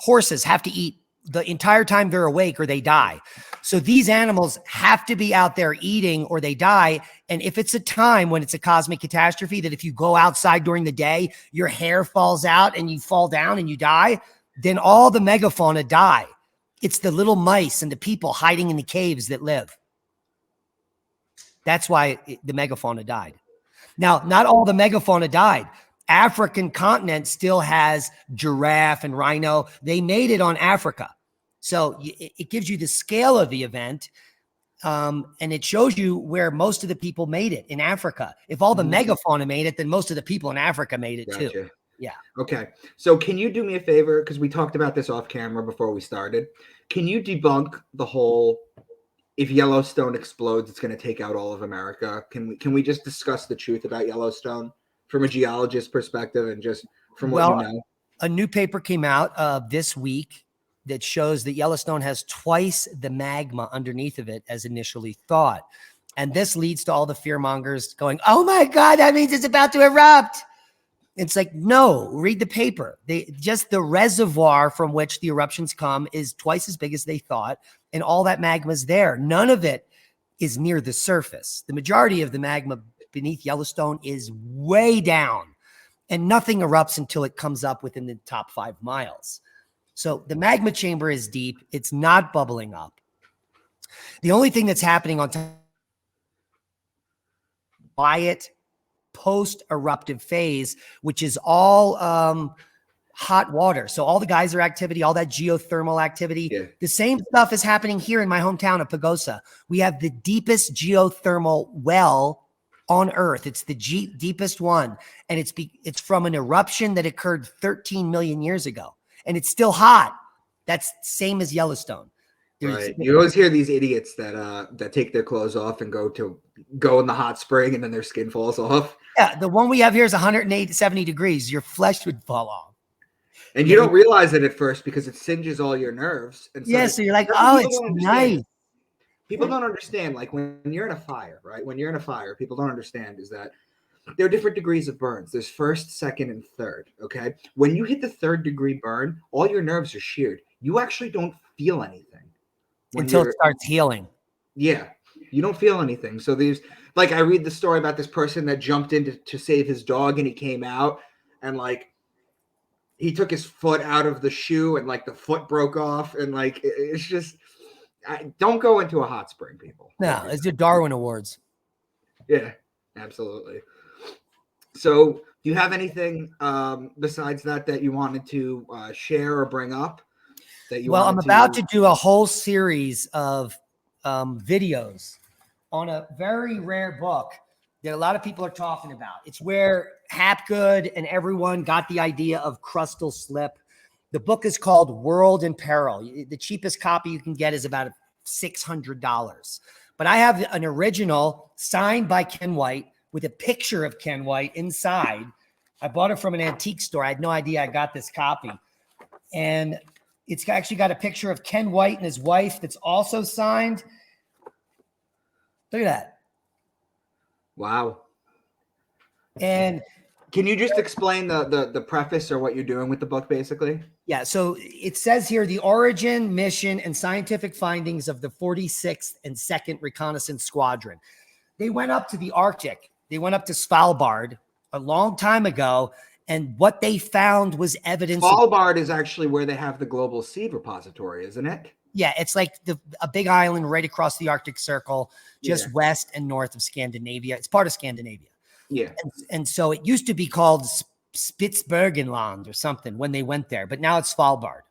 Horses have to eat the entire time they're awake or they die. So these animals have to be out there eating or they die. And if it's a time when it's a cosmic catastrophe, that if you go outside during the day, your hair falls out and you fall down and you die, then all the megafauna die. It's the little mice and the people hiding in the caves that live. That's why the megafauna died. Now, not all the megafauna died. African continent still has giraffe and rhino. They made it on Africa. So it gives you the scale of the event, and it shows you where most of the people made it in Africa. If all the megafauna made it, then most of the people in Africa made it too. Yeah. Okay. So can you do me a favor? Because we talked about this off camera before we started. Can you debunk the whole, if Yellowstone explodes, it's going to take out all of America? Can we just discuss the truth about Yellowstone from a geologist perspective and just from what you know? A new paper came out this week that shows that Yellowstone has twice the magma underneath of it as initially thought. And this leads to all the fear mongers going, oh my God, that means it's about to erupt. It's like, no, read the paper. Just the reservoir from which the eruptions come is twice as big as they thought. And all that magma is there. None of it is near the surface. The majority of the magma beneath Yellowstone is way down, and nothing erupts until it comes up within the top 5 miles. So the magma chamber is deep. It's not bubbling up. The only thing that's happening on top, quiet post-eruptive phase, which is all hot water. So all the geyser activity, all that geothermal activity, Yeah. the same stuff is happening here in my hometown of Pagosa. We have the deepest geothermal well on Earth. It's the deepest one. And it's from an eruption that occurred 13 million years ago. And it's still hot. That's same as Yellowstone. Right. You always hear these idiots that take their clothes off and go in the hot spring and then their skin falls off. Yeah, the one we have here is 170 degrees. Your flesh would fall off. And you don't realize it at first because it singes all your nerves. And so, so you're like, oh, it's nice. People don't understand, like when you're in a fire, right? When you're in a fire, people don't understand is that there are different degrees of burns. There's first, second, and third. Okay. When you hit the third degree burn, all your nerves are sheared. You actually don't feel anything until it starts healing. Yeah. You don't feel anything. So like I read the story about this person that jumped in to save his dog and he came out and like he took his foot out of the shoe and like the foot broke off and like it's just don't go into a hot spring, people. No, it's your Darwin Awards. Yeah, absolutely. So do you have anything besides that you wanted to share or bring up that you I'm about to do a whole series of videos on a very rare book that a lot of people are talking about. It's where Hapgood and everyone got the idea of crustal slip. The book is called World in Peril. The cheapest copy you can get is about $600. But I have an original signed by Ken White with a picture of Ken White inside. I bought it from an antique store. I had no idea I got this copy. And it's actually got a picture of Ken White and his wife that's also signed. Look at that. Wow. And can you just explain the preface or what you're doing with the book, basically? Yeah. So it says here, the origin, mission, and scientific findings of the 46th and 2nd Reconnaissance Squadron. They went up to the Arctic. They went up to Svalbard a long time ago. And what they found was evidence. Svalbard is actually where they have the global seed repository, isn't it? Yeah, it's like a big island right across the Arctic Circle, just west and north of Scandinavia. It's part of Scandinavia. Yeah. And so it used to be called Spitsbergenland or something when they went there, but now it's Svalbard.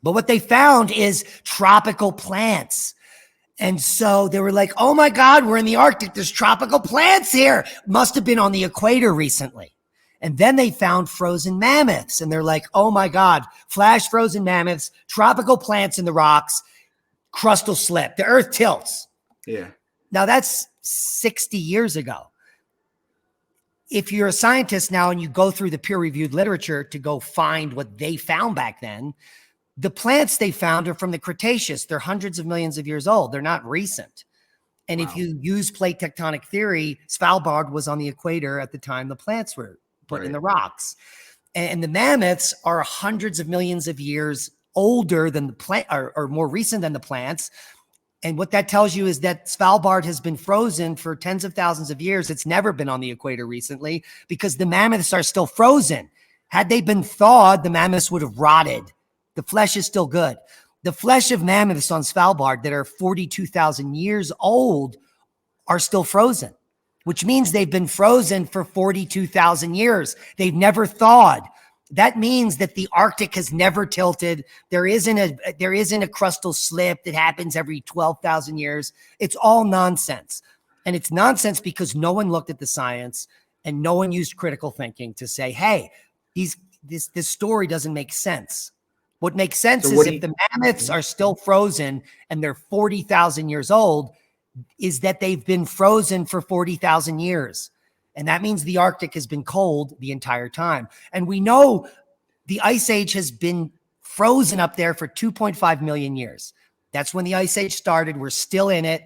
But what they found is tropical plants. And so they were like, oh my God, we're in the Arctic. There's tropical plants here. Must have been on the equator recently. And then they found frozen mammoths. And they're like, oh my God, flash frozen mammoths, tropical plants in the rocks, crustal slip. The earth tilts. Yeah. Now that's 60 years ago. If you're a scientist now and you go through the peer-reviewed literature to go find what they found back then, the plants they found are from the Cretaceous. They're hundreds of millions of years old. They're not recent. And if you use plate tectonic theory, Svalbard was on the equator at the time the plants were put in the rocks. And the mammoths are hundreds of millions of years older than the plant or more recent than the plants. And what that tells you is that Svalbard has been frozen for tens of thousands of years. It's never been on the equator recently because the mammoths are still frozen. Had they been thawed, the mammoths would have rotted. The flesh is still good. The flesh of mammoths on Svalbard that are 42,000 years old are still frozen, which means they've been frozen for 42,000 years. They've never thawed. That means that the Arctic has never tilted. There isn't a crustal slip that happens every 12,000 years. It's all nonsense. And it's nonsense because no one looked at the science and no one used critical thinking to say, hey, this story doesn't make sense. What makes sense is if the mammoths are still frozen and they're 40,000 years old, is that they've been frozen for 40,000 years. And that means the Arctic has been cold the entire time. And we know the Ice Age has been frozen up there for 2.5 million years. That's when the Ice Age started. We're still in it.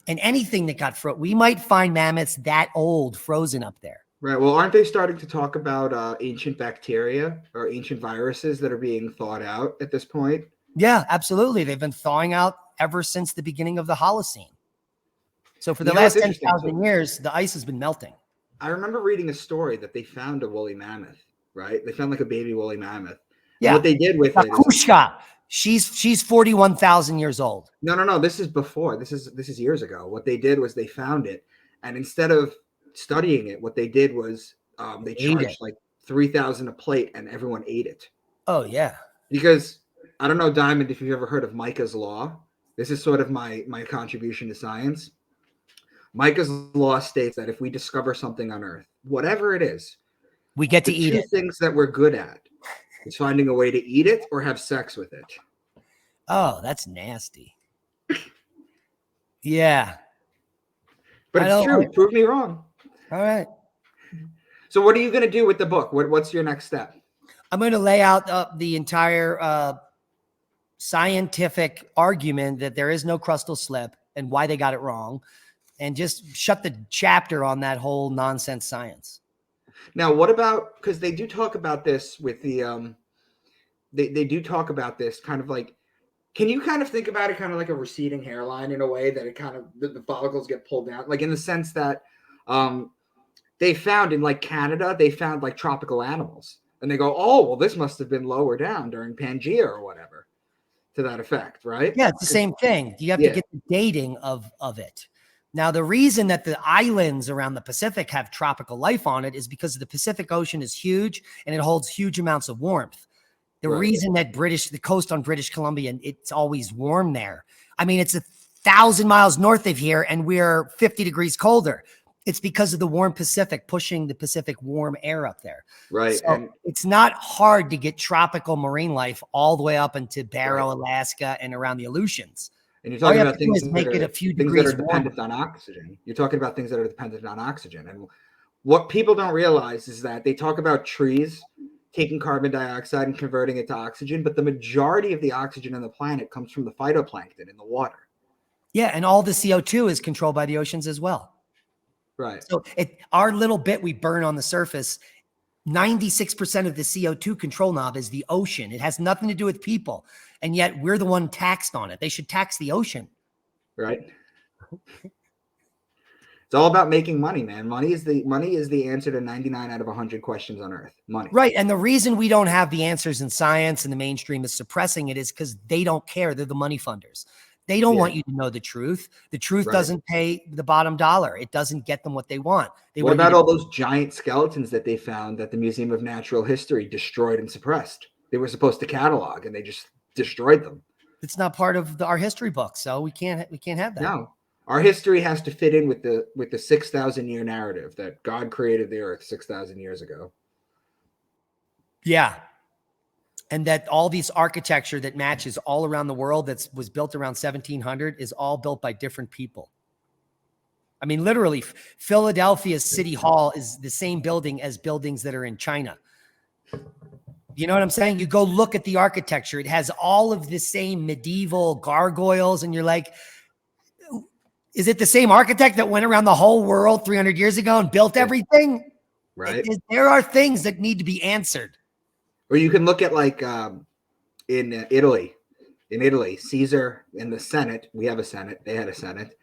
And anything that got frozen, we might find mammoths that old frozen up there. Right. Well, aren't they starting to talk about ancient bacteria or ancient viruses that are being thawed out at this point? Yeah, absolutely. They've been thawing out ever since the beginning of the Holocene. So for the last 10,000 years, the ice has been melting. I remember reading a story that they found a woolly mammoth, right? They found like a baby woolly mammoth. Yeah. And what they did with Kushka, she's 41,000 years old. No. This is before. This is years ago. What they did was they found it, and instead of studying it, what they did was they charged like 3,000 a plate, and everyone ate it. Oh yeah. Because I don't know, Diamond, if you've ever heard of Micah's law. This is sort of my contribution to science. Micah's law states that if we discover something on Earth, whatever it is, We get to the eat two it. things that we're good at is finding a way to eat it or have sex with it. Oh, that's nasty. Yeah. But I it's don't. true. Prove me wrong. All right. So what are you going to do with the book? What's your next step? I'm going to lay out the entire scientific argument that there is no crustal slip and why they got it wrong, and just shut the chapter on that whole nonsense science. Now, what about, because they do talk about this with the they do talk about this kind of like, can you kind of think about it kind of like a receding hairline in a way that it kind of the follicles get pulled down, like in the sense that they found in like Canada, they found like tropical animals, and they go, oh well, this must have been lower down during Pangea or whatever, to that effect, right? Yeah, it's the same thing. You have to get the dating of it. Now, the reason that the islands around the Pacific have tropical life on it is because the Pacific Ocean is huge and it holds huge amounts of warmth. The reason that the coast on British Columbia, it's always warm there. I mean, it's 1,000 miles north of here and we're 50 degrees colder. It's because of the warm Pacific pushing the Pacific warm air up there. Right. So And it's not hard to get tropical marine life all the way up into Barrow, Alaska, and around the Aleutians. And you're talking about things make it a few that degrees are dependent on oxygen. You're talking about things that are dependent on oxygen. And what people don't realize is that they talk about trees taking carbon dioxide and converting it to oxygen, but the majority of the oxygen on the planet comes from the phytoplankton in the water. Yeah, and all the CO2 is controlled by the oceans as well. Right. So our little bit we burn on the surface, 96% of the CO2 control knob is the ocean. It has nothing to do with people. And yet we're the one taxed on it. They should tax the ocean. Right. It's all about making money, man. Money is the answer to 99 out of 100 questions on Earth. Money. Right. And the reason we don't have the answers in science and the mainstream is suppressing it is because they don't care. They're the money funders. They don't want you to know the truth. The truth doesn't pay the bottom dollar. It doesn't get them what they want. What about all those giant skeletons that they found that the Museum of Natural History destroyed and suppressed? They were supposed to catalog and they just destroyed them. It's not part of our history book, so we can't have that. No. Our history has to fit in with the 6,000 year narrative that God created the earth 6,000 years ago. Yeah. And that all these architecture that matches all around the world that was built around 1700 is all built by different people. I mean, literally, Philadelphia's City Hall is the same building as buildings that are in China. You know what I'm saying? You go look at the architecture. It has all of the same medieval gargoyles, and you're like, is it the same architect that went around the whole world 300 years ago and built everything? Right. There are things that need to be answered. Or you can look at like in Italy. In Italy, Caesar in the Senate, we have a Senate. They had a Senate.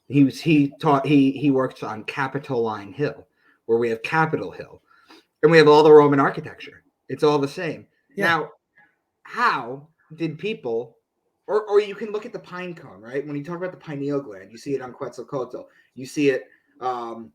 He worked on Capitoline Hill, where we have Capitol Hill, and we have all the Roman architecture. It's all the same. Yeah. Now, how did people? Or you can look at the pine cone, right? When you talk about the pineal gland, you see it on Quetzalcoatl. You see it on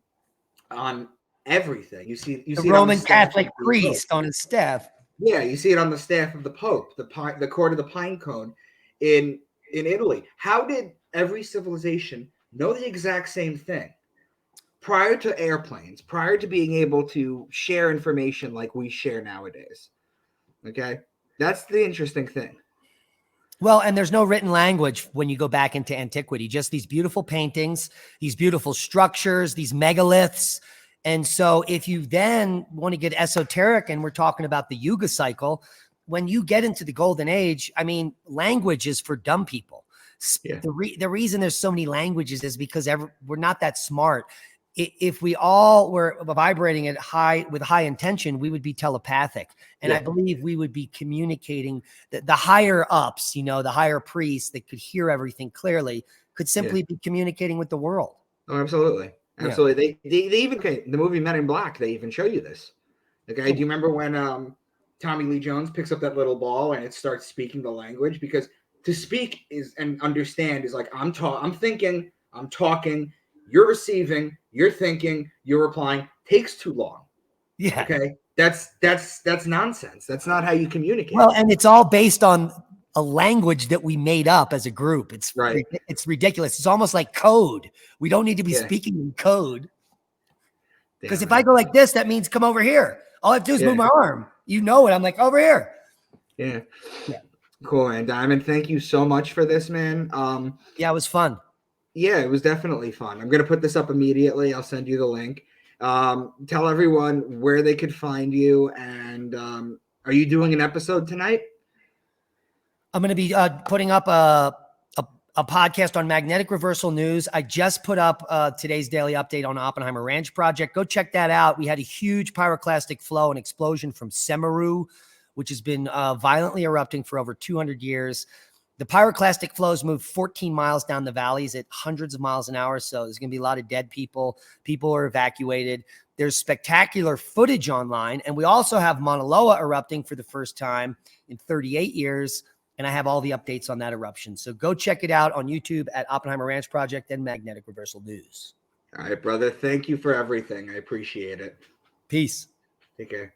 everything. You see the Roman Catholic priest on his staff. Yeah, you see it on the staff of the Pope, the cord of the pine cone in Italy. How did every civilization know the exact same thing prior to airplanes, prior to being able to share information like we share nowadays? Okay, that's the interesting thing. Well, and there's no written language when you go back into antiquity, just these beautiful paintings, these beautiful structures, these megaliths. And so if you then want to get esoteric and we're talking about the Yuga cycle, when you get into the golden age, I mean, language is for dumb people. Yeah. The reason there's so many languages is because we're not that smart. If we all were vibrating at with high intention, we would be telepathic. And I believe we would be communicating the higher ups, the higher priests that could hear everything clearly could simply be communicating with the world. Oh, absolutely. Absolutely. Yeah. They even, the movie Men in Black, they even show you this. Okay. Do you remember when Tommy Lee Jones picks up that little ball and it starts speaking the language? Because to speak and understand is like, I'm thinking, I'm talking, you're receiving, you're thinking, you're replying, takes too long. Yeah. Okay. That's nonsense. That's not how you communicate. Well, and it's all based on a language that we made up as a group. It's Right. It's ridiculous. It's almost like code. We don't need to be Yeah. speaking in code. Because Damn, if I go like this, that means come over here. All I have to do is move my arm. You know it. I'm like, over here. Yeah. Cool, man. Diamond, thank you so much for this, man. Yeah, it was fun. Yeah, it was definitely fun. I'm gonna put this up immediately. I'll send you the link. Tell everyone where they could find you, and are you doing an episode tonight? I'm going to be putting up a podcast on magnetic reversal news. I just put up today's daily update on Oppenheimer Ranch project. Go check that out. We had a huge pyroclastic flow and explosion from Semeru, which has been violently erupting for over 200 years. The pyroclastic flows moved 14 miles down the valleys at hundreds of miles an hour. So there's going to be a lot of dead people. People are evacuated. There's spectacular footage online. And we also have Mauna Loa erupting for the first time in 38 years. And I have all the updates on that eruption. So go check it out on YouTube at Oppenheimer Ranch Project and Magnetic Reversal News. All right, brother. Thank you for everything. I appreciate it. Peace. Take care.